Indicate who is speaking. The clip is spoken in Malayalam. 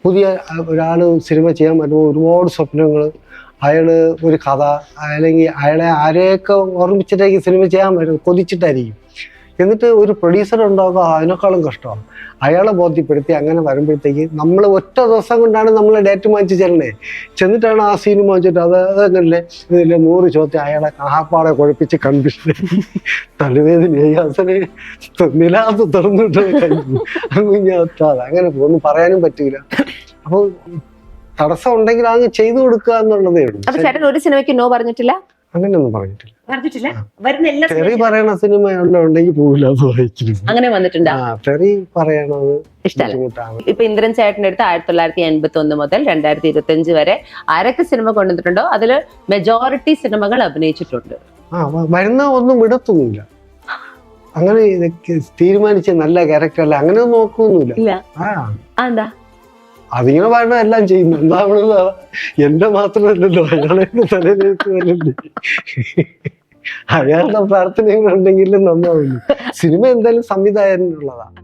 Speaker 1: പുതിയ ഒരാൾ സിനിമ ചെയ്യാൻ പറ്റുമ്പോൾ ഒരുപാട് സ്വപ്നങ്ങൾ, അയാൾ ഒരു കഥ അല്ലെങ്കിൽ അയാളെ ആരെയൊക്കെ ഓർമ്മിച്ചിട്ടായിരിക്കും സിനിമ ചെയ്യാൻ പറ്റും, കൊതിച്ചിട്ടായിരിക്കും. എന്നിട്ട് ഒരു പ്രൊഡ്യൂസർ ഉണ്ടാകുക അതിനേക്കാളും കഷ്ടമാണ്. അയാളെ ബോധ്യപ്പെടുത്തി അങ്ങനെ വരുമ്പോഴത്തേക്ക് നമ്മൾ ഒറ്റ ദിവസം കൊണ്ടാണ് നമ്മൾ ഡേറ്റ് വാങ്ങിച്ച് ചെല്ലണേ. ചെന്നിട്ടാണ് ആ സീൻ വാങ്ങിച്ചിട്ട് അതങ്ങനല്ലേ ഇതില്ലേ 100 ചോദ്യം അയാളെ കാപ്പാടെ കുഴപ്പിച്ച് കൺഫ്യൂഷൻ തലവേദനയായി അവസനെ നിലാത്ത് തുറന്നിട്ട് അങ്ങനെ ഒന്നും പറയാനും പറ്റൂല. അപ്പൊ തടസ്സം ഉണ്ടെങ്കിൽ അങ്ങ് ചെയ്തു കൊടുക്കുക എന്നുള്ളതേ ഉള്ളൂ.
Speaker 2: ചേട്ടൻ ഒരു സിനിമയ്ക്ക് നോ പറഞ്ഞിട്ടില്ല?
Speaker 1: അങ്ങനെയൊന്നും പറഞ്ഞിട്ടില്ല. തെറി
Speaker 2: ഇഷ്ടമല്ല?
Speaker 1: പറയണ സിനിമ ഉണ്ടെങ്കിൽ പോകില്ല, അത് വായിക്കുന്നു.
Speaker 2: അങ്ങനെ വന്നിട്ടുണ്ടോ?
Speaker 1: തെറി പറയണത്
Speaker 2: ഇഷ്ടമല്ല.
Speaker 1: ബുദ്ധിമുട്ടാണ്.
Speaker 2: ഇപ്പൊ ഇന്ദ്രൻ ചേട്ടന്റെ അടുത്ത് 1981 മുതൽ 2025 വരെ ആരൊക്കെ സിനിമ കൊണ്ടുവന്നിട്ടുണ്ടോ അതില് മെജോറിറ്റി സിനിമകൾ അഭിനയിച്ചിട്ടുണ്ട്.
Speaker 1: വരുന്ന ഒന്നും വിടത്തൊന്നുമില്ല. അങ്ങനെ തീരുമാനിച്ച നല്ല ക്യാരക്ടർ അല്ല, അങ്ങനെ ഒന്നും നോക്കൊന്നുമില്ല.
Speaker 2: ഇല്ല. എന്താ
Speaker 1: അതിങ്ങനെ പറയണ എല്ലാം ചെയ്യുന്നു. എന്താ എന്റെ മാത്രമല്ലല്ലോ, അയാളെ തലയിലേക്കുമല്ലേ. അയാളുടെ പ്രാർത്ഥനകൾ ഉണ്ടെങ്കിലും നന്നാവുന്നു. സിനിമ എന്തായാലും സംവിധായകനുള്ളതാണ്.